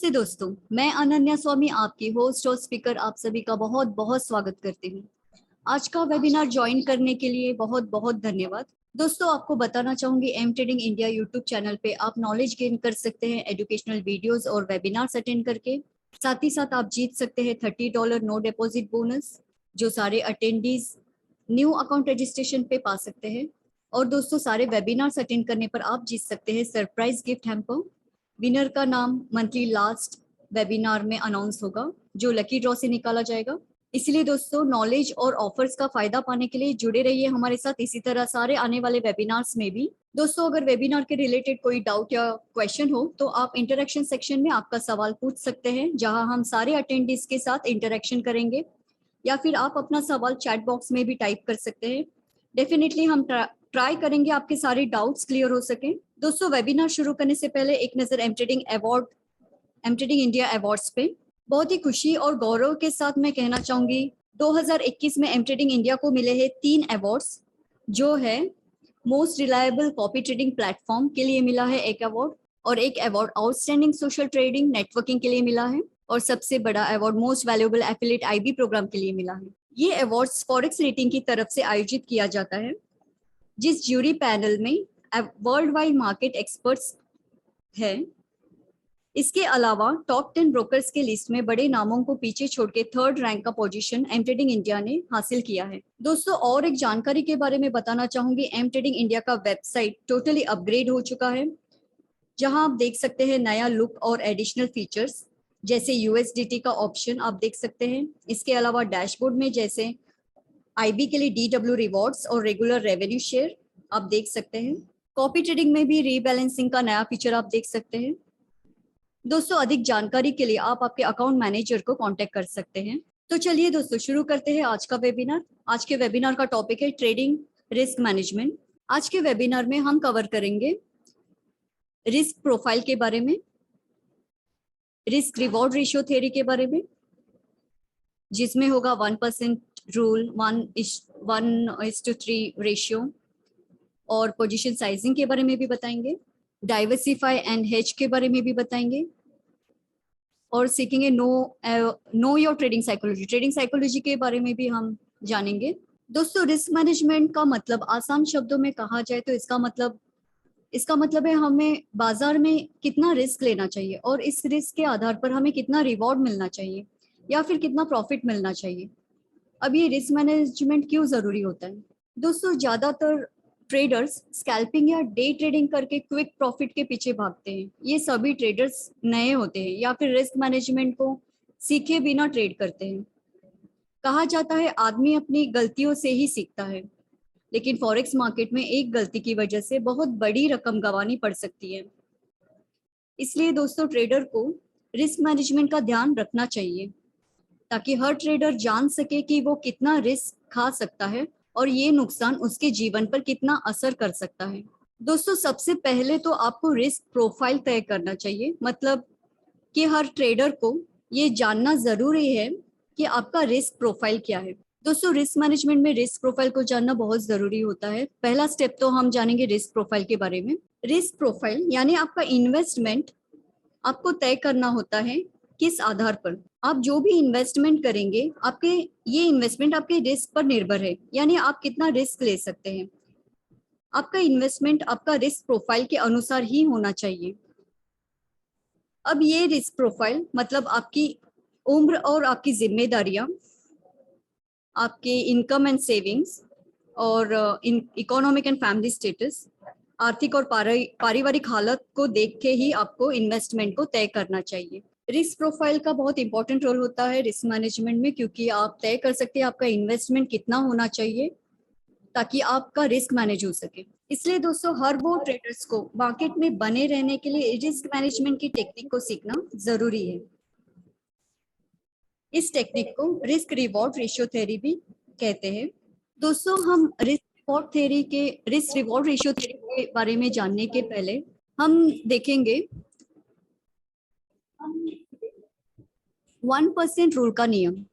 नमस्ते दोस्तों, मैं अनन्या स्वामी आपकी होस्ट और स्पीकर आप सभी का बहुत बहुत स्वागत करती हूँ। आज का वेबिनार ज्वाइन करने के लिए बहुत बहुत धन्यवाद। दोस्तों, आपको बताना चाहूंगी M trading India YouTube channel पे आप नॉलेज गेन कर सकते हैं एजुकेशनल वीडियोस और वेबिनार्स अटेंड करके। साथ ही साथ आप जीत सकते हैं $30 नो डिपॉजिट बोनस, जो सारे अटेंडीज न्यू अकाउंट रजिस्ट्रेशन पे पा सकते हैं। और दोस्तों, सारे वेबिनार्स अटेंड करने पर आप जीत सकते हैं सरप्राइज गिफ्ट हैम्पर। विनर का नाम मंथली लास्ट वेबिनार में अनाउंस होगा, जो लकी ड्रॉ से निकाला जाएगा। इसलिए दोस्तों, नॉलेज और ऑफर्स का फायदा पाने के लिए जुड़े रहिए हमारे साथ, इसी तरह सारे आने वाले वेबिनार्स में भी। दोस्तों, अगर वेबिनार के रिलेटेड कोई डाउट या क्वेश्चन हो तो आप इंटरेक्शन सेक्शन में आपका सवाल पूछ सकते हैं, जहां हम सारे अटेंडीज के साथ इंटरेक्शन करेंगे, या फिर आप अपना सवाल चैट बॉक्स में भी टाइप कर सकते हैं। डेफिनेटली हम ट्राई करेंगे आपके सारे डाउट्स क्लियर हो सके। दोस्तों, वेबिनार शुरू करने से पहले एक नजर एम ट्रेडिंग इंडिया अवार्ड्स पे। बहुत ही खुशी और गौरव के साथ मैं कहना चाहूंगी 2021 में एम ट्रेडिंग इंडिया को मिले हैं 3 अवार्ड्स, जो है most reliable copy trading platform के लिए मिला है एक अवार्ड, और एक award outstanding social trading networking के लिए मिला है, और सबसे बड़ा award most valuable affiliate IB program के लिए मिला है। ये अवार्ड्स फॉरेक्स रेटिंग की तरफ से आयोजित किया जाता है, जिस ज्यूरी पैनल में वर्ल्ड वाइड मार्केट एक्सपर्ट्स है। इसके अलावा टॉप 10 ब्रोकर्स के लिस्ट में बड़े नामों को पीछे छोड़ के 3rd रैंक का पोजीशन एम ट्रेडिंग इंडिया ने हासिल किया है। दोस्तों, और एक जानकारी के बारे में बताना चाहूंगी, एम ट्रेडिंग इंडिया का वेबसाइट टोटली अपग्रेड हो चुका है, जहां आप देख सकते हैं नया लुक और एडिशनल फीचर्स, जैसे यूएसडीटी का ऑप्शन आप देख सकते हैं। इसके अलावा डैशबोर्ड में जैसे आईबी के लिए डीडब्ल्यू रिवॉर्ड्स और रेगुलर रेवेन्यू शेयर आप देख सकते हैं। कॉपी ट्रेडिंग में भी रीबैलेंसिंग का नया फीचर आप देख सकते हैं। दोस्तों, अधिक जानकारी के लिए आप आपके अकाउंट मैनेजर को कांटेक्ट कर सकते हैं। तो चलिए दोस्तों, शुरू करते हैं आज का वेबिनार। आज के वेबिनार का टॉपिक है ट्रेडिंग रिस्क मैनेजमेंट। आज के वेबिनार में हम कवर करेंगे रिस्क प्रोफाइल के बारे में, रिस्क रिवॉर्ड रेशियो थ्योरी के बारे में, जिसमें होगा 1% रूल, 1:3 रेशियो, और पोजीशन साइजिंग के बारे में भी बताएंगे, डाइवर्सिफाई एंड हेज के बारे में भी बताएंगे, और सीखेंगे नो योर ट्रेडिंग साइकोलॉजी के बारे में भी हम जानेंगे। दोस्तों, रिस्क मैनेजमेंट का मतलब आसान शब्दों में कहा जाए तो इसका मतलब है हमें बाजार में कितना रिस्क लेना चाहिए, और इस रिस्क के आधार पर हमें कितना रिवॉर्ड मिलना चाहिए या फिर कितना प्रॉफिट मिलना चाहिए। अब ये रिस्क मैनेजमेंट क्यों जरूरी होता है? दोस्तों, ज्यादातर ट्रेडर्स स्कैल्पिंग या डे ट्रेडिंग करके क्विक प्रॉफिट के पीछे भागते हैं। ये सभी ट्रेडर्स नए होते हैं या फिर रिस्क मैनेजमेंट को सीखे बिना ट्रेड करते हैं। कहा जाता है आदमी अपनी गलतियों से ही सीखता है, लेकिन फॉरेक्स मार्केट में एक गलती की वजह से बहुत बड़ी रकम गंवानी पड़ सकती है। इसलिए दोस्तों, ट्रेडर को रिस्क मैनेजमेंट का ध्यान रखना चाहिए, ताकि हर ट्रेडर जान सके कि वो कितना रिस्क खा सकता है और ये नुकसान उसके जीवन पर कितना असर कर सकता है। दोस्तों, सबसे पहले तो आपको रिस्क प्रोफाइल तय करना चाहिए, मतलब कि हर ट्रेडर को ये जानना जरूरी है कि आपका रिस्क प्रोफाइल क्या है। दोस्तों, रिस्क मैनेजमेंट में रिस्क प्रोफाइल को जानना बहुत जरूरी होता है। पहला स्टेप तो हम जानेंगे रिस्क प्रोफाइल के बारे में। रिस्क प्रोफाइल यानी आपका इन्वेस्टमेंट आपको तय करना होता है। किस आधार पर आप जो भी इन्वेस्टमेंट करेंगे, आपके ये इन्वेस्टमेंट आपके रिस्क पर निर्भर है, यानी आप कितना रिस्क ले सकते हैं। आपका इन्वेस्टमेंट आपका रिस्क प्रोफाइल के अनुसार ही होना चाहिए। अब ये रिस्क प्रोफाइल मतलब आपकी उम्र और आपकी जिम्मेदारियां, आपके इनकम एंड सेविंग्स, और इकोनॉमिक एंड फैमिली स्टेटस, आर्थिक और पारिवारिक हालत को देख के ही आपको इन्वेस्टमेंट को तय करना चाहिए। रिस्क प्रोफाइल का बहुत इंपॉर्टेंट रोल होता है रिस्क मैनेजमेंट में, क्योंकि आप तय कर सकते हैं आपका इन्वेस्टमेंट कितना होना चाहिए ताकि आपका रिस्क मैनेज हो सके। इसलिए दोस्तों, हर वो ट्रेडर्स को मार्केट में बने रहने के लिए रिस्क मैनेजमेंट की टेक्निक को सीखना जरूरी है। इस टेक्निक को रिस्क रिवॉर्ड रेशियो थ्योरी भी कहते हैं। दोस्तों, हम रिस्क रिवॉर्ड रेशियो थ्योरी के बारे में जानने के पहले हम देखेंगे 1% रूल का नियम।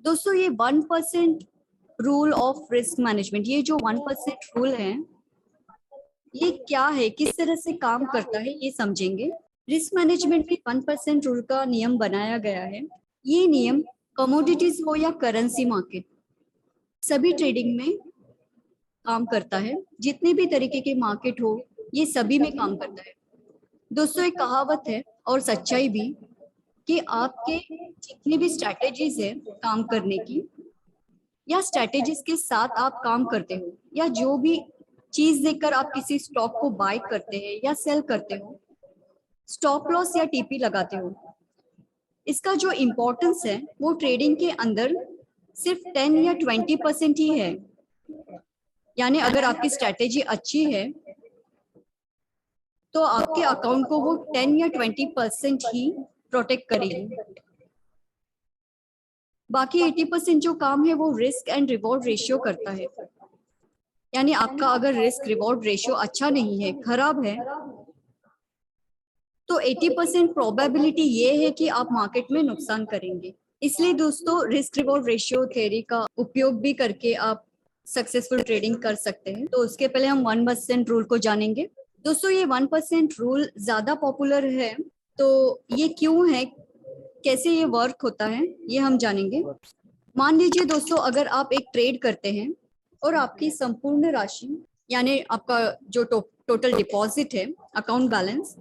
दोस्तों, ये 1% रूल ऑफ रिस्क मैनेजमेंट, ये जो 1% रूल है, ये क्या है, किस तरह से काम करता है, ये समझेंगे। रिस्क मैनेजमेंट में 1% रूल का नियम बनाया गया है। ये नियम कमोडिटीज हो या करेंसी मार्केट, सभी ट्रेडिंग में काम करता है। जितने भी तरीके के मार्केट हो, ये सभी में काम करता है। दोस्तों, एक कहावत है और सच्चाई भी कि आपके जितनी भी स्ट्रैटेजीज है काम करने की, या स्ट्रैटेजीज के साथ आप काम करते हो, या जो भी चीज देखकर आप किसी स्टॉक को बाय करते हैं या सेल करते हो, स्टॉप लॉस या टीपी लगाते हो, इसका जो इम्पोर्टेंस है वो ट्रेडिंग के अंदर सिर्फ 10 या 20% ही है। यानी अगर आपकी स्ट्रैटेजी अच्छी है तो आपके अकाउंट को वो 10 या 20% ही प्रोटेक्ट करेगी। बाकी 80% जो काम है वो रिस्क एंड रिवॉर्ड रेशियो करता है। यानी आपका अगर रिस्क रिवॉर्ड रेशियो अच्छा नहीं है, खराब है, तो 80% प्रोबेबिलिटी ये है कि आप मार्केट में नुकसान करेंगे। इसलिए दोस्तों, रिस्क रिवॉर्ड रेशियो थ्योरी का उपयोग भी करके आप सक्सेसफुल ट्रेडिंग कर सकते हैं। तो उसके पहले हम 1% रूल को जानेंगे। दोस्तों, ये 1% रूल ज्यादा पॉपुलर है, तो ये क्यों है, कैसे ये वर्क होता है, ये हम जानेंगे। मान लीजिए दोस्तों, अगर आप एक ट्रेड करते हैं और आपकी संपूर्ण राशि, यानी आपका जो टोटल डिपॉजिट है, अकाउंट बैलेंस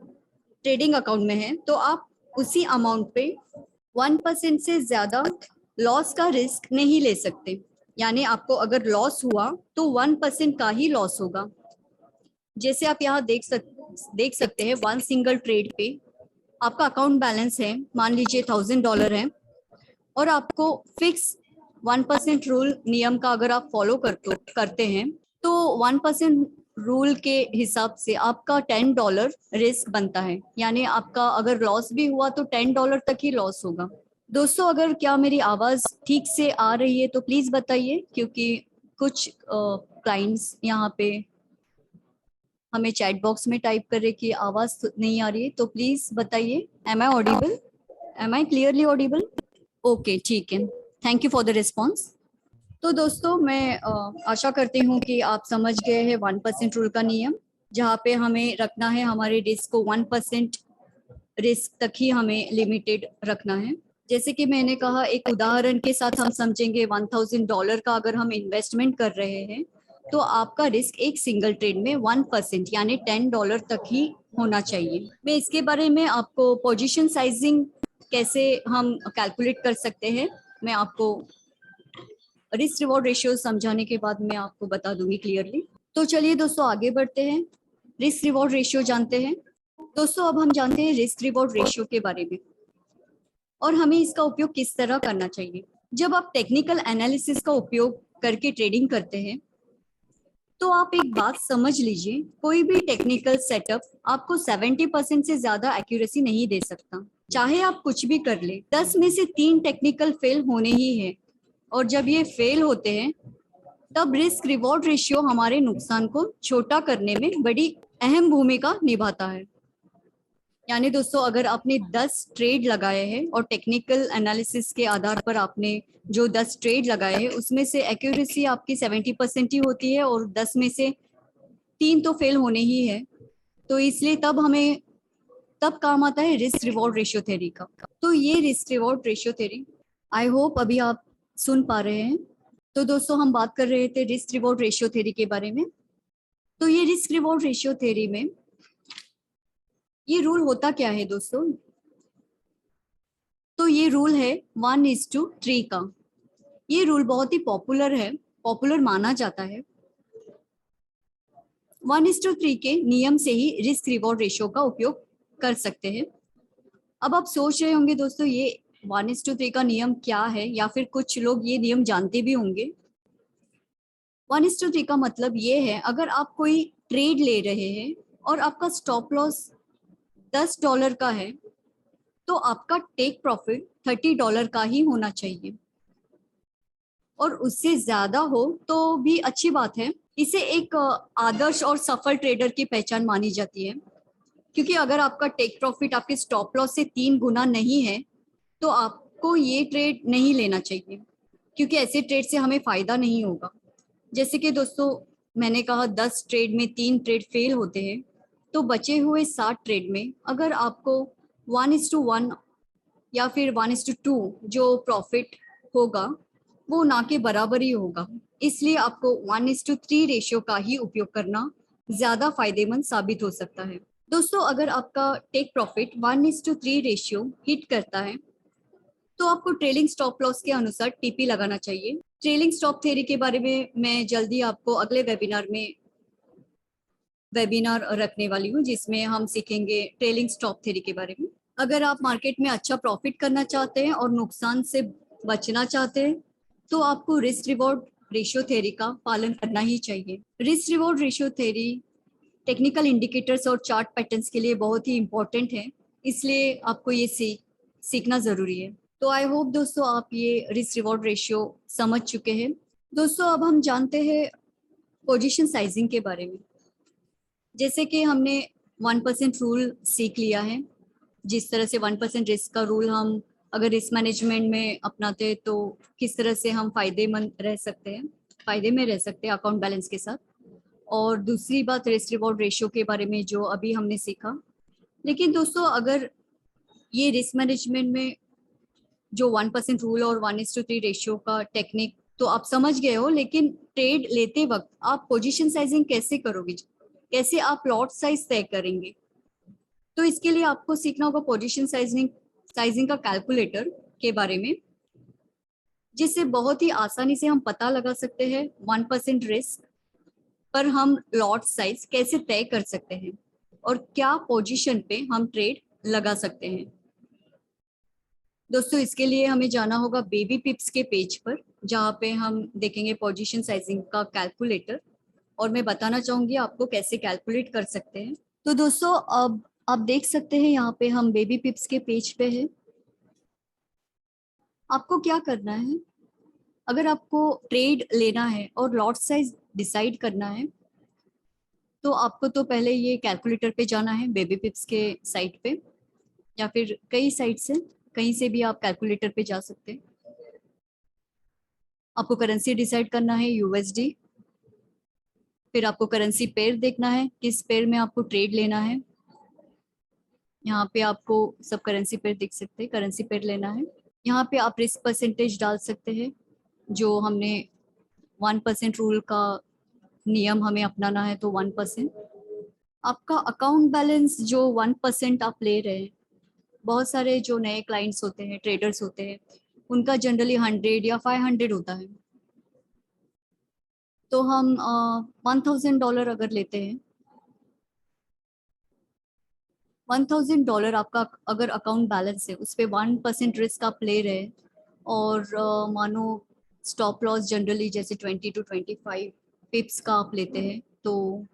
ट्रेडिंग अकाउंट में है, तो आप उसी अमाउंट पे 1% से ज्यादा लॉस का रिस्क नहीं ले सकते। यानी आपको अगर लॉस हुआ तो 1% का ही लॉस होगा। जैसे आप यहाँ देख सकते हैं, वन सिंगल ट्रेड पे आपका अकाउंट बैलेंस है, मान लीजिए $1000 है, और आपको फिक्स 1% रूल नियम का अगर आप फॉलो करते हैं तो 1% रूल के हिसाब से आपका $10 रिस्क बनता है। यानी आपका अगर लॉस भी हुआ तो $10 तक ही लॉस होगा। दोस्तों, अगर क्या मेरी आवाज ठीक से आ रही है तो प्लीज बताइए, क्योंकि कुछ क्लाइंट्स यहाँ पे हमें चैट बॉक्स में टाइप कर रहे कि आवाज नहीं आ रही है, तो प्लीज बताइए, am I audible, am I clearly audible? Okay, ठीक है, thank you for the response. तो दोस्तों, मैं आशा करती हूँ कि आप समझ गए हैं 1% रूल का नियम, जहाँ पे हमें रखना है हमारे रिस्क को 1% रिस्क तक ही हमें लिमिटेड रखना है। जैसे कि मैंने कहा, एक उदाहरण के साथ हम समझेंगे, $1000 का अगर हम इन्वेस्टमेंट कर रहे हैं तो आपका रिस्क एक सिंगल ट्रेड में 1% यानी $10 तक ही होना चाहिए। मैं इसके बारे में आपको पोजीशन साइजिंग कैसे हम कैलकुलेट कर सकते हैं, मैं आपको रिस्क रिवॉर्ड रेशियो समझाने के बाद मैं आपको बता दूंगी क्लियरली। तो चलिए दोस्तों, आगे बढ़ते हैं, रिस्क रिवॉर्ड रेशियो जानते हैं। दोस्तों, अब हम जानते हैं रिस्क रिवॉर्ड रेशियो के बारे में और हमें इसका उपयोग किस तरह करना चाहिए। जब आप टेक्निकल एनालिसिस का उपयोग करके ट्रेडिंग करते हैं तो आप एक बात समझ लीजिए, कोई भी टेक्निकल सेटअप आपको 70% से ज्यादा एक्यूरेसी नहीं दे सकता। चाहे आप कुछ भी कर ले, 10 में से 3 टेक्निकल फेल होने ही है, और जब ये फेल होते हैं तब रिस्क रिवॉर्ड रेशियो हमारे नुकसान को छोटा करने में बड़ी अहम भूमिका निभाता है। यानी दोस्तों, अगर आपने 10 ट्रेड लगाए हैं और टेक्निकल एनालिसिस के आधार पर आपने जो 10 ट्रेड लगाए हैं उसमें से एक्यूरेसी आपकी 70% ही होती है और 10 में से 3 तो फेल होने ही है, तो इसलिए तब काम आता है रिस्क रिवॉर्ड रेशियो थ्योरी का। तो ये risk reward ratio theory, I hope अभी आप सुन पा रहे हैं। तो दोस्तों, हम बात कर रहे थे रिस्क रिवॉर्ड रेशियो थ्योरी के बारे में। तो ये रिस्क रिवॉर्ड रेशियो थ्योरी में ये रूल होता क्या है दोस्तों? तो ये रूल है 1:3 का। ये रूल बहुत ही पॉपुलर माना जाता है। 1:3 के नियम से ही रिस्क रिवॉर्ड रेशियो का उपयोग कर सकते हैं। अब आप सोच रहे होंगे दोस्तों, ये 1:3 का नियम क्या है, या फिर कुछ लोग ये नियम जानते भी होंगे। 1:3 का मतलब ये है, अगर आप कोई ट्रेड ले रहे हैं और आपका स्टॉप लॉस $10 का है तो आपका टेक प्रॉफिट $30 का ही होना चाहिए, और उससे ज्यादा हो तो भी अच्छी बात है। इसे एक आदर्श और सफल ट्रेडर की पहचान मानी जाती है, क्योंकि अगर आपका टेक प्रॉफिट आपके स्टॉप लॉस से 3 गुना नहीं है तो आपको ये ट्रेड नहीं लेना चाहिए, क्योंकि ऐसे ट्रेड से हमें फायदा नहीं होगा। जैसे कि दोस्तों, मैंने कहा 10 ट्रेड में 3 ट्रेड फेल होते हैं, तो बचे हुए 60 ट्रेड में अगर आपको 1:1 या फिर 1:2 जो प्रॉफिट होगा वो ना के बराबर ही होगा, इसलिए आपको 1:3 रेशियो का ही उपयोग करना ज्यादा फायदेमंद साबित हो सकता है। दोस्तों, अगर आपका टेक प्रॉफिट 1:3 रेशियो हिट करता है तो आपको ट्रेलिंग स्टॉप लॉस के अनुसार टीपी लगाना चाहिए। ट्रेलिंग स्टॉप थ्योरी के बारे में मैं जल्दी आपको अगले वेबिनार रखने वाली हूँ, जिसमें हम सीखेंगे ट्रेलिंग स्टॉप थ्योरी के बारे में। अगर आप मार्केट में अच्छा प्रॉफिट करना चाहते हैं और नुकसान से बचना चाहते हैं तो आपको रिस्क रिवॉर्ड रेशियो थ्योरी का पालन करना ही चाहिए। Risk reward ratio theory technical indicators और चार्ट पैटर्न्स के लिए बहुत ही इंपॉर्टेंट है, इसलिए आपको ये सीखना जरूरी है। तो आई होप दोस्तों आप ये रिस्क रिवॉर्ड रेशियो समझ चुके हैं। दोस्तों, अब हम जानते हैं पोजीशन साइजिंग के बारे में। जैसे कि हमने 1% रूल सीख लिया है, जिस तरह से 1% रिस्क का रूल हम अगर रिस्क मैनेजमेंट में अपनाते हैं तो किस तरह से हम फायदे में रह सकते हैं अकाउंट बैलेंस के साथ। और दूसरी बात रिस्क रिवॉर्ड रेशियो के बारे में जो अभी हमने सीखा। लेकिन दोस्तों, अगर ये रिस्क मैनेजमेंट में जो 1% रूल और 1:3 रेशियो का टेक्निक तो आप समझ गए हो, लेकिन ट्रेड लेते वक्त आप पोजीशन साइजिंग कैसे करोगे, कैसे आप लॉट साइज तय करेंगे, तो इसके लिए आपको सीखना होगा पोजीशन साइजिंग का कैलकुलेटर के बारे में, जिससे बहुत ही आसानी से हम पता लगा सकते हैं 1% रिस्क पर हम लॉट साइज कैसे तय कर सकते हैं और क्या पोजीशन पे हम ट्रेड लगा सकते हैं। दोस्तों, इसके लिए हमें जाना होगा बेबी पिप्स के पेज पर, जहाँ पे हम देखेंगे पोजीशन साइजिंग का कैलकुलेटर, और मैं बताना चाहूंगी आपको कैसे कैलकुलेट कर सकते हैं। तो दोस्तों, अब आप देख सकते हैं यहाँ पे हम बेबी पिप्स के पेज पे हैं। आपको क्या करना है, अगर आपको ट्रेड लेना है और लॉट साइज डिसाइड करना है तो आपको तो पहले ये कैलकुलेटर पे जाना है, बेबी पिप्स के साइट पे, या फिर कई साइट से कहीं से भी आप कैलकुलेटर पे जा सकते हैं। आपको करेंसी डिसाइड करना है यूएसडी, फिर आपको करेंसी पेयर देखना है किस पेयर में आपको ट्रेड लेना है। यहाँ पे आपको सब करेंसी पेयर दिख सकते हैं, करेंसी पेयर लेना है। यहाँ पे आप रिस्क परसेंटेज डाल सकते हैं, जो हमने 1% रूल का नियम हमें अपनाना है तो 1%। आपका अकाउंट बैलेंस जो 1% आप ले रहे हैं, बहुत सारे जो नए क्लाइंट्स होते हैं, ट्रेडर्स होते हैं, उनका जनरली 100 या 500 होता है। तो हम $1000 अगर लेते हैं, $1000 आपका अगर अकाउंट बैलेंस है, उस पर 1% रिस्क आप ले रहे हैं, और मानो स्टॉप लॉस जनरली जैसे 20 to 25 पिप्स का आप लेते हैं, तो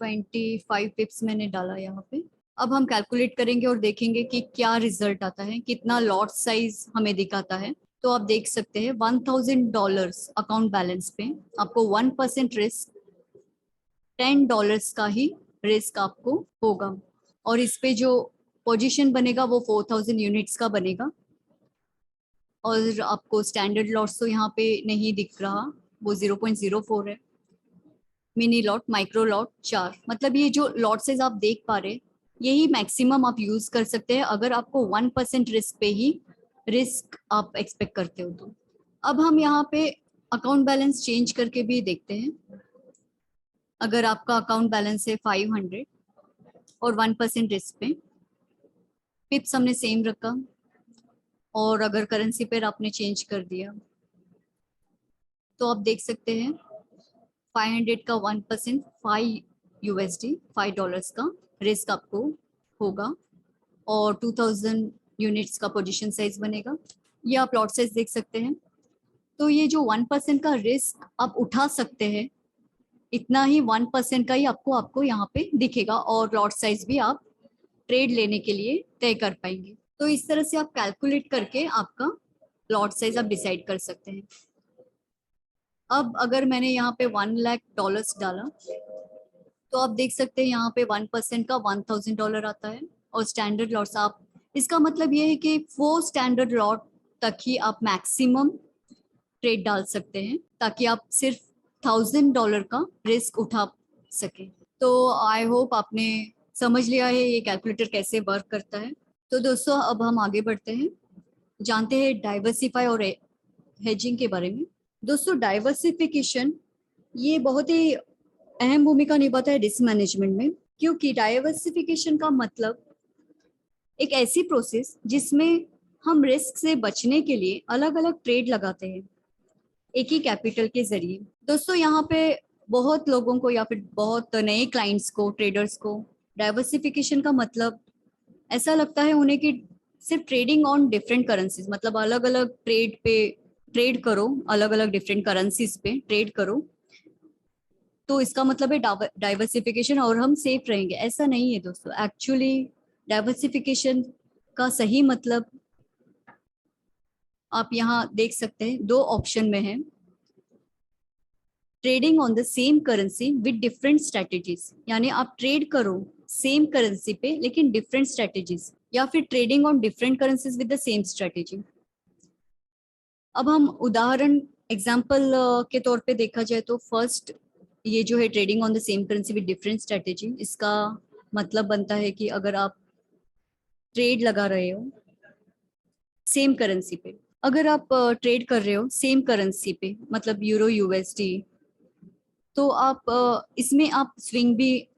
25 पिप्स मैंने डाला यहाँ पे। अब हम कैलकुलेट करेंगे और देखेंगे कि क्या रिजल्ट आता है, कितना लॉट साइज हमें दिखाता है। तो आप देख सकते हैं $1000 अकाउंट बैलेंस पे आपको 1% रिस्क, $10 का ही रिस्क आपको होगा, और इस पे जो पोजीशन बनेगा वो 4000 यूनिट्स का बनेगा। और आपको स्टैंडर्ड लॉट्स तो यहाँ पे नहीं दिख रहा, वो 0.04 है। मिनी लॉट, माइक्रो लॉट 4, मतलब ये जो लॉट साइज आप देख पा रहे, यही मैक्सिमम आप यूज कर सकते हैं अगर आपको 1% रिस्क पे ही रिस्क आप एक्सपेक्ट करते हो तो। अब हम यहाँ पे अकाउंट बैलेंस चेंज करके भी देखते हैं। अगर आपका अकाउंट बैलेंस है 500 और 1% रिस्क पे, पिप्स हमने सेम रखा, और अगर करेंसी पेयर आपने चेंज कर दिया, तो आप देख सकते हैं 500 का 1% $5 $5 का रिस्क आपको होगा, और 2000 यूनिट्स का पोजीशन साइज बनेगा। ये आप लॉट साइज देख सकते हैं। तो ये जो 1% का रिस्क आप उठा सकते हैं, इतना ही 1% का ही आपको यहाँ पे दिखेगा, और लॉट साइज भी आप ट्रेड लेने के लिए तय कर पाएंगे। तो इस तरह से आप कैलकुलेट करके आपका लॉट साइज आप डिसाइड कर सकते हैं। अब अगर मैंने यहाँ पे $1 लाख डाला, तो आप देख सकते हैं यहाँ पे 1% का $1000 आता है, और स्टैंडर्ड लॉट्स आप, इसका मतलब ये है कि 4 स्टैंडर्ड लॉट तक ही आप मैक्सिमम ट्रेड डाल सकते हैं, ताकि आप सिर्फ $1000 का रिस्क उठा सके। तो आई होप आपने समझ लिया है ये कैलकुलेटर कैसे वर्क करता है। तो दोस्तों अब हम आगे बढ़ते हैं, जानते हैं डाइवर्सिफाई और हेजिंग के बारे में। दोस्तों डाइवर्सिफिकेशन ये बहुत ही अहम भूमिका निभाता है रिस्क मैनेजमेंट में, क्योंकि डाइवर्सिफिकेशन का मतलब एक ऐसी प्रोसेस जिसमें हम रिस्क से बचने के लिए अलग अलग ट्रेड लगाते हैं एक ही कैपिटल के जरिए। दोस्तों यहाँ पे बहुत लोगों को या फिर बहुत नए क्लाइंट्स को, ट्रेडर्स को डाइवर्सिफिकेशन का मतलब ऐसा लगता है उन्हें कि सिर्फ ट्रेडिंग ऑन डिफरेंट करेंसीज, मतलब अलग अलग ट्रेड पे ट्रेड करो, अलग अलग डिफरेंट करेंसीज पे ट्रेड करो तो इसका मतलब है डाइवर्सिफिकेशन और हम सेफ रहेंगे। ऐसा नहीं है दोस्तों। एक्चुअली डाइवर्सिफिकेशन का सही मतलब आप यहाँ देख सकते हैं, दो ऑप्शन में है। Trading on the same currency with different strategies, यानी आप ट्रेड करो सेम करेंसी पे लेकिन डिफरेंट स्ट्रेटेजीज, या फिर trading on different currencies with the same strategy. अब हम उदाहरण एग्जांपल के तौर पे देखा जाए तो फर्स्ट ये जो है trading on the same currency with different strategy, इसका मतलब बनता है कि अगर आप ट्रेड लगा रहे हो सेम करेंसी पे, अगर आप ट्रेड कर रहे हो सेम करेंसी पे मतलब यूरो यूएसडी, तो आप इसमें आप स्विंग भी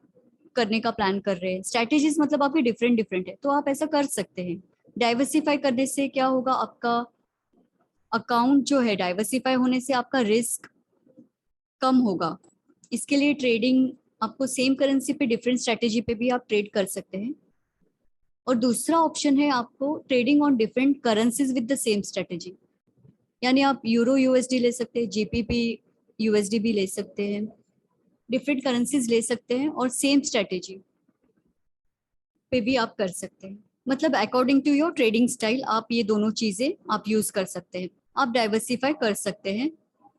करने का प्लान कर रहे हैं। स्ट्रैटेजीज मतलब आपकी डिफरेंट डिफरेंट है, तो आप ऐसा कर सकते हैं। डाइवर्सिफाई करने से क्या होगा, आपका अकाउंट जो है डाइवर्सिफाई होने से आपका रिस्क कम होगा। इसके लिए ट्रेडिंग आपको सेम करेंसी पे डिफरेंट स्ट्रैटेजी पे भी आप ट्रेड कर सकते हैं। और दूसरा ऑप्शन है आपको trading on different currencies with the same strategy, यानी आप यूरो यूएसडी ले सकते हैं, जीपीपी यूएसडी भी ले सकते हैं, डिफरेंट करेंसीज ले सकते हैं और सेम स्ट्रैटेजी पे भी आप कर सकते हैं। मतलब according to your trading style आप ये दोनों चीजें आप यूज कर सकते हैं। आप डाइवर्सिफाई कर सकते हैं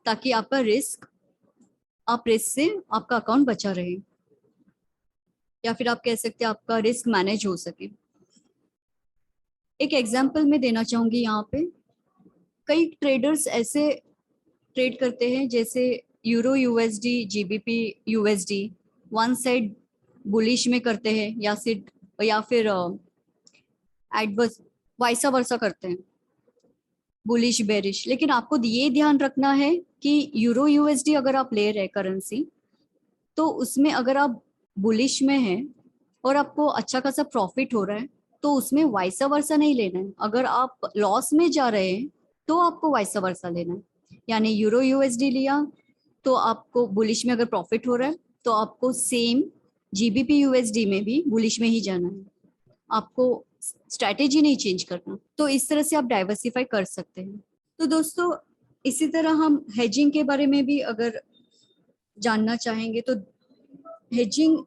ताकि आपका रिस्क, आप रिस्क से आपका अकाउंट बचा रहे, या फिर आप कह सकते हैं आपका रिस्क मैनेज हो सके। एक एग्जांपल मैं देना चाहूंगी यहाँ पे। कई ट्रेडर्स ऐसे ट्रेड करते हैं जैसे euro USD, GBP USD one side bullish में करते हैं या फिर एडवर्स वाइसा वर्सा करते हैं, बुलिश बेरिश। लेकिन आपको ये ध्यान रखना है कि यूरो यूएसडी अगर आप ले रहे करेंसी, तो उसमें अगर आप बुलिश में हैं और आपको अच्छा खासा प्रॉफिट हो रहा है तो उसमें वाइसा वर्सा नहीं लेना है। अगर आप लॉस में जा रहे हैं तो आपको वाइसा वर्सा लेना है। यानी यूरो यूएसडी लिया तो आपको बुलिश में अगर प्रॉफिट हो रहा है तो आपको सेम जीबीपी यूएसडी में भी बुलिश में ही जाना है, आपको स्ट्रैटेजी नहीं चेंज करना। तो इस तरह से आप डाइवर्सिफाई कर सकते हैं। तो दोस्तों इसी तरह हम हेजिंग के बारे में भी अगर जानना चाहेंगे तो हेजिंग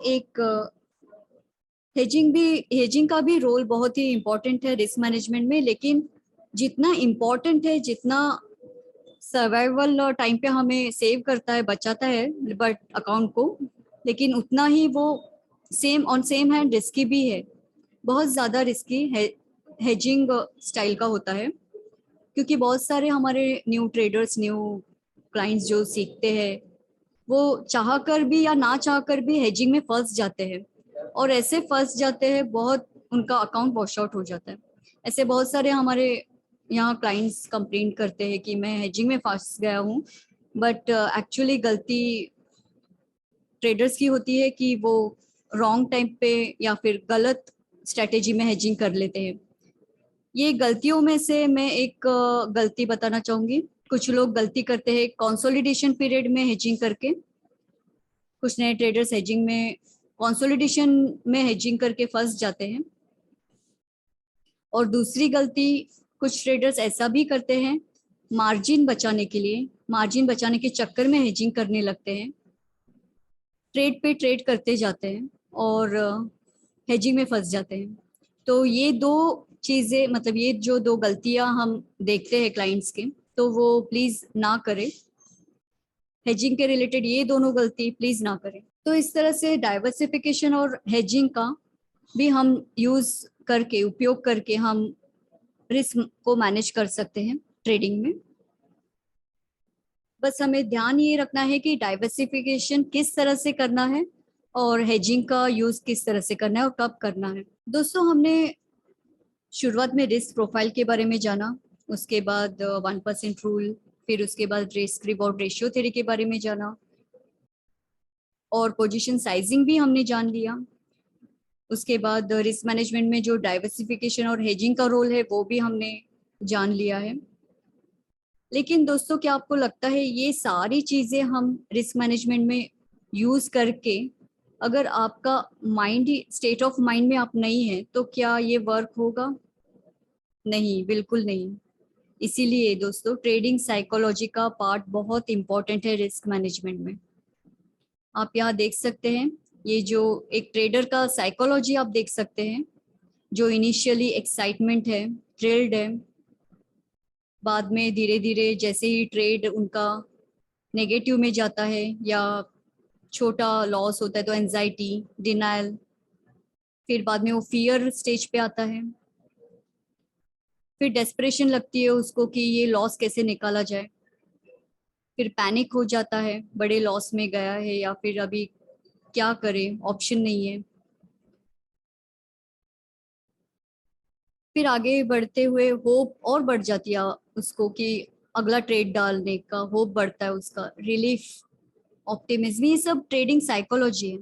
का भी रोल बहुत ही इम्पोर्टेंट है रिस्क मैनेजमेंट में। लेकिन जितना इम्पोर्टेंट है, जितना सर्वाइवल टाइम पे हमें सेव करता है, बचाता है बट अकाउंट को, लेकिन उतना ही वो सेम हैंड रिस्की भी है। बहुत ज्यादा रिस्की है हेजिंग स्टाइल का होता है, क्योंकि बहुत सारे हमारे न्यू ट्रेडर्स, न्यू क्लाइंट्स जो सीखते हैं वो चाह कर भी या ना चाह कर भी हेजिंग में फंस जाते हैं, और ऐसे फंस जाते हैं बहुत, उनका अकाउंट वॉश आउट हो जाता है। ऐसे बहुत सारे हमारे यहाँ क्लाइंट्स कंप्लेंट करते हैं कि मैं हेजिंग में फंस गया हूँ, बट एक्चुअली गलती ट्रेडर्स की होती है कि वो रॉन्ग टाइम पे या फिर गलत स्ट्रेटेजी में हेजिंग कर लेते हैं। ये गलतियों में से मैं एक गलती बताना चाहूंगी। कुछ लोग गलती करते हैं कंसोलिडेशन पीरियड में हेजिंग करके, कुछ नए ट्रेडर्स हेजिंग में कंसोलिडेशन में हेजिंग करके फंस जाते हैं। और दूसरी गलती कुछ ट्रेडर्स ऐसा भी करते हैं, मार्जिन बचाने के लिए, मार्जिन बचाने के चक्कर में हेजिंग करने लगते हैं, ट्रेड पे ट्रेड करते जाते हैं और हेजिंग में फंस जाते हैं। तो ये दो चीजें, मतलब ये जो दो गलतियां हम देखते हैं क्लाइंट्स के, तो वो प्लीज ना करें। हेजिंग के रिलेटेड ये दोनों गलती प्लीज ना करें। तो इस तरह से डाइवर्सिफिकेशन और हेजिंग का भी हम उपयोग करके हम रिस्क को मैनेज कर सकते हैं ट्रेडिंग में। बस हमें ध्यान ये रखना है कि डाइवर्सिफिकेशन किस तरह से करना है और हेजिंग का यूज किस तरह से करना है और कब करना है। दोस्तों, हमने शुरुआत में रिस्क प्रोफाइल के बारे में जाना, उसके बाद 1% रूल, फिर उसके बाद रिस्क रिवॉर्ड रेशियो थ्योरी के बारे में जाना, और पोजीशन साइजिंग भी हमने जान लिया। उसके बाद रिस्क मैनेजमेंट में जो डाइवर्सिफिकेशन और हेजिंग का रोल है वो भी हमने जान लिया है। लेकिन दोस्तों, क्या आपको लगता है ये सारी चीजें हम रिस्क मैनेजमेंट में यूज करके, अगर आपका mind he state of mind में आप नहीं है, तो क्या ये वर्क होगा? नहीं, बिल्कुल नहीं। इसीलिए दोस्तों, ट्रेडिंग साइकोलॉजी का पार्ट बहुत इंपॉर्टेंट है रिस्क मैनेजमेंट में। आप यहाँ देख सकते हैं, ये जो एक ट्रेडर का साइकोलॉजी आप देख सकते हैं, जो इनिशियली एक्साइटमेंट है, थ्रिल्ड है, बाद में धीरे धीरे जैसे ही ट्रेड उनका नेगेटिव में जाता है या छोटा लॉस होता है तो एंजाइटी, डिनायल, फिर बाद में वो फियर स्टेज पे आता है, फिर डेस्परेशन लगती है उसको कि ये लॉस कैसे निकाला जाए, फिर पैनिक हो जाता है, बड़े लॉस में गया है या फिर अभी क्या करे, ऑप्शन नहीं है। फिर आगे बढ़ते हुए होप और बढ़ जाती है उसको कि अगला ट्रेड डालने का होप बढ़ता है, उसका रिलीफ, ऑप्टिमिज्म, ये सब ट्रेडिंग साइकोलॉजी है।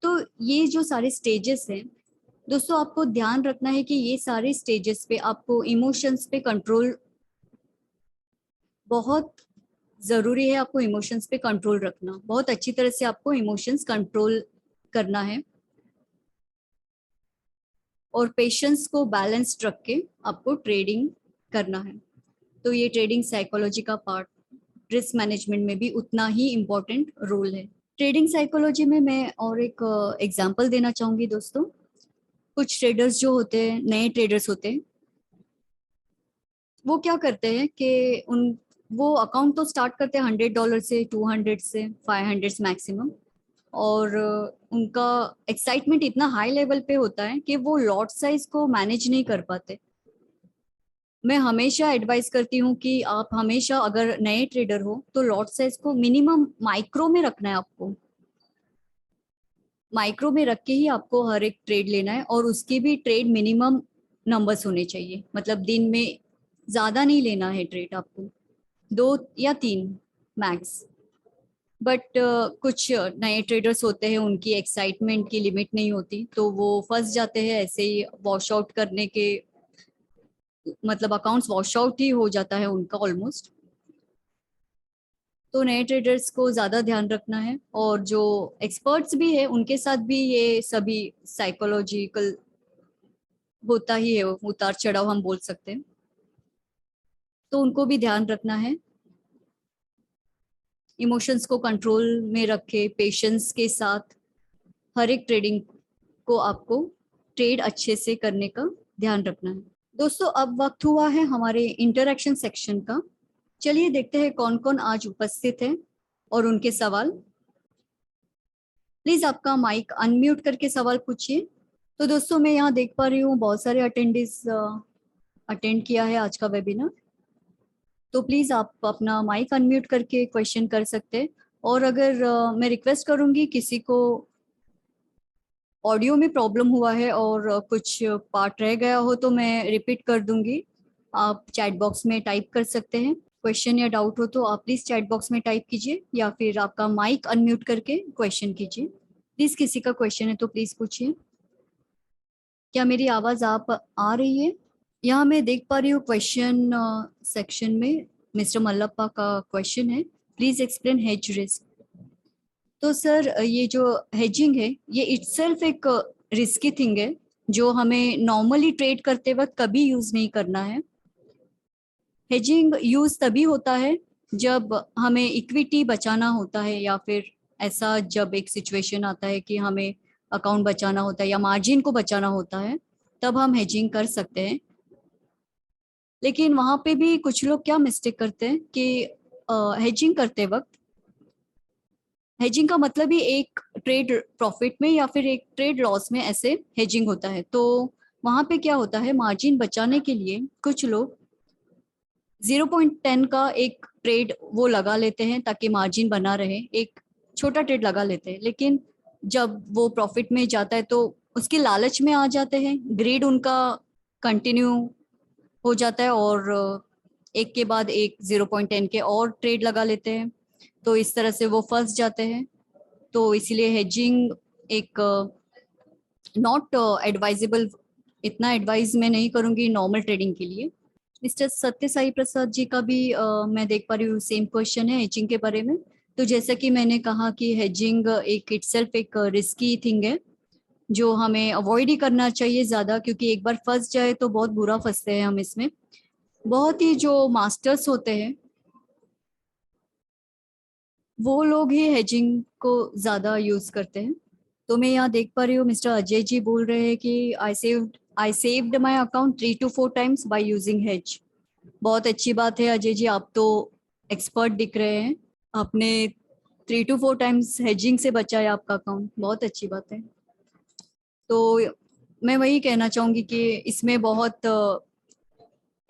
तो ये जो सारे स्टेजेस हैं दोस्तों, आपको ध्यान रखना है कि ये सारे स्टेजेस पे आपको इमोशंस पे कंट्रोल, बहुत जरूरी है आपको इमोशंस पे कंट्रोल रखना, बहुत अच्छी तरह से आपको इमोशंस कंट्रोल करना है, और पेशेंस को बैलेंस्ड रख के आपको ट्रेडिंग करना है। तो ये ट्रेडिंग साइकोलॉजी का पार्ट रिस्क मैनेजमेंट में भी उतना ही इम्पोर्टेंट रोल है। ट्रेडिंग साइकोलॉजी में मैं और एक एग्जांपल देना चाहूंगी दोस्तों। कुछ ट्रेडर्स जो होते हैं, नए ट्रेडर्स होते हैं, वो क्या करते हैं कि वो अकाउंट तो स्टार्ट करते हैं $100 से, 200 से, 500 मैक्सिमम, और उनका एक्साइटमेंट इतना हाई लेवल पे होता है कि वो लॉट साइज को मैनेज नहीं कर पाते। मैं हमेशा एडवाइस करती हूँ कि आप हमेशा अगर नए ट्रेडर हो तो लॉट साइज को मिनिमम माइक्रो में रखना है आपको, माइक्रो में रख के ही आपको हर एक ट्रेड लेना है, और उसकी भी ट्रेड मिनिमम नंबर्स होने चाहिए, मतलब दिन में ज्यादा नहीं लेना है ट्रेड आपको, 2 या 3 मैक्स। बट कुछ नए ट्रेडर्स होते हैं, उनकी एक्साइटमेंट की लिमिट नहीं होती, तो वो फंस जाते हैं ऐसे ही वॉश आउट करने के, मतलब अकाउंट्स वॉश आउट ही हो जाता है उनका ऑलमोस्ट। तो नए ट्रेडर्स को ज्यादा ध्यान रखना है, और जो एक्सपर्ट्स भी है उनके साथ भी ये सभी साइकोलॉजिकल होता ही है, उतार चढ़ाव हम बोल सकते हैं, तो उनको भी ध्यान रखना है। इमोशंस को कंट्रोल में रखे, पेशेंस के साथ हर एक ट्रेडिंग को आपको ट्रेड अच्छे से करने का ध्यान रखना है। दोस्तों, अब वक्त हुआ है हमारे इंटरेक्शन सेक्शन का। चलिए देखते हैं कौन कौन आज उपस्थित है और उनके सवाल। प्लीज आपका माइक अनम्यूट करके सवाल पूछिए। तो दोस्तों, मैं यहाँ देख पा रही हूँ बहुत सारे अटेंडीज अटेंड किया है आज का वेबिनार, तो प्लीज आप अपना माइक अनम्यूट करके क्वेश्चन कर सकते हैं। और अगर मैं रिक्वेस्ट करूंगी, किसी को ऑडियो में प्रॉब्लम हुआ है और कुछ पार्ट रह गया हो तो मैं रिपीट कर दूंगी, आप चैट बॉक्स में टाइप कर सकते हैं। क्वेश्चन या डाउट हो तो आप प्लीज चैट बॉक्स में टाइप कीजिए, या फिर आपका माइक अनम्यूट करके क्वेश्चन कीजिए। प्लीज किसी का क्वेश्चन है तो प्लीज पूछिए। क्या मेरी आवाज आप आ रही है? यहाँ मैं देख पा रही हूँ क्वेश्चन सेक्शन में मिस्टर मल्लप्पा का क्वेश्चन है, प्लीज एक्सप्लेन हेज रिस्क। तो सर, ये जो हेजिंग है ये इटसेल्फ एक रिस्की थिंग है, जो हमें नॉर्मली ट्रेड करते वक्त कभी यूज नहीं करना है। हेजिंग यूज तभी होता है जब हमें इक्विटी बचाना होता है, या फिर ऐसा जब एक सिचुएशन आता है कि हमें अकाउंट बचाना होता है या मार्जिन को बचाना होता है, तब हम हेजिंग कर सकते हैं। लेकिन वहां पे भी कुछ लोग क्या मिस्टेक करते हैं कि हेजिंग करते वक्त, हेजिंग का मतलब ही एक ट्रेड प्रॉफिट में या फिर एक ट्रेड लॉस में ऐसे हेजिंग होता है। तो वहां पे क्या होता है, मार्जिन बचाने के लिए कुछ लोग 0.10 का एक ट्रेड वो लगा लेते हैं ताकि मार्जिन बना रहे, एक छोटा ट्रेड लगा लेते हैं। लेकिन जब वो प्रॉफिट में जाता है तो उसके लालच में आ जाते हैं, ग्रीड उनका कंटिन्यू हो जाता है और एक के बाद एक 0.10 के और ट्रेड लगा लेते हैं, तो इस तरह से वो फंस जाते हैं। तो इसीलिए हेजिंग एक नॉट एडवाइजेबल, इतना एडवाइज मैं नहीं करूंगी नॉर्मल ट्रेडिंग के लिए। मिस्टर सत्य साई प्रसाद जी का भी मैं देख पा रही हूँ सेम क्वेश्चन है हेजिंग के बारे में। तो जैसा कि मैंने कहा कि हेजिंग एक इटसेल्फ एक रिस्की थिंग है जो हमें अवॉइड ही करना चाहिए ज़्यादा, क्योंकि एक बार फंस जाए तो बहुत बुरा फंसते हैं हम इसमें। बहुत ही जो मास्टर्स होते हैं वो लोग ही हेजिंग को ज़्यादा यूज़ करते हैं। तो मैं यहाँ देख पा रही हूँ मिस्टर अजय जी बोल रहे हैं कि I saved my account 3 to 4 times by using hedge. बहुत अच्छी बात है अजय जी, आप तो एक्सपर्ट दिख रहे हैं, आपने 3 to 4 times हेजिंग से बचाया आपका अकाउंट, बहुत अच्छी बात है। तो मैं वही कहना चाहूंगी कि इसमें बहुत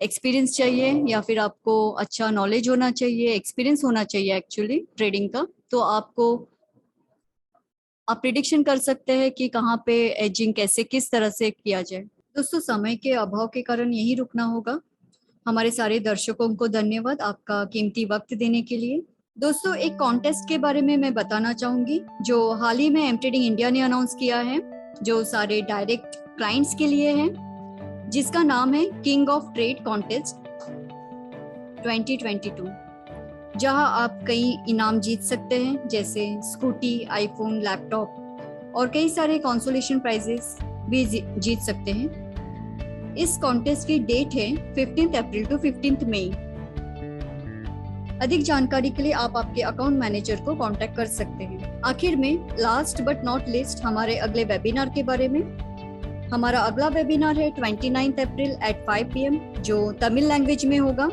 एक्सपीरियंस चाहिए या फिर आपको अच्छा नॉलेज होना चाहिए, एक्सपीरियंस होना चाहिए एक्चुअली ट्रेडिंग का, तो आप प्रिडिक्शन कर सकते हैं कि कहाँ पे एजिंग कैसे किस तरह से किया जाए। दोस्तों समय के अभाव के कारण यही रुकना होगा। हमारे सारे दर्शकों को धन्यवाद आपका कीमती वक्त देने के लिए। दोस्तों एक कॉन्टेस्ट के बारे में मैं बताना चाहूंगी जो हाल ही में एम ट्रेडिंग इंडिया ने अनाउंस किया है, जो सारे डायरेक्ट क्लाइंट्स के लिए है, जिसका नाम है किंग ऑफ ट्रेड कॉन्टेस्ट 2022, जहां आप कई इनाम जीत सकते हैं जैसे स्कूटी, आईफोन, लैपटॉप और कई सारे कंसोलेशन प्राइजेस भी जीत सकते हैं। इस कॉन्टेस्ट की डेट है 15 अप्रैल टू 15 मई। अधिक जानकारी के लिए आप आपके अकाउंट मैनेजर को कांटेक्ट कर सकते हैं। आखिर में लास्ट बट नॉट लिस्ट हमारे अगले वेबिनार के बारे में। हमारा अगला वेबिनार है 29 अप्रैल एट 5 PM जो तमिल लैंग्वेज में होगा,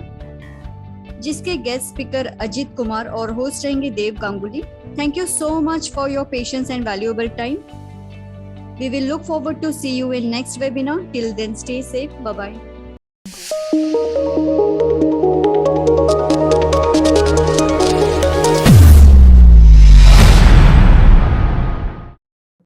जिसके गेस्ट स्पीकर अजीत कुमार और होस्ट रहेंगे Dev Ganguly. Thank you so much for your patience and valuable time. We will look forward to see you in next webinar. Till then, stay safe. Bye-bye.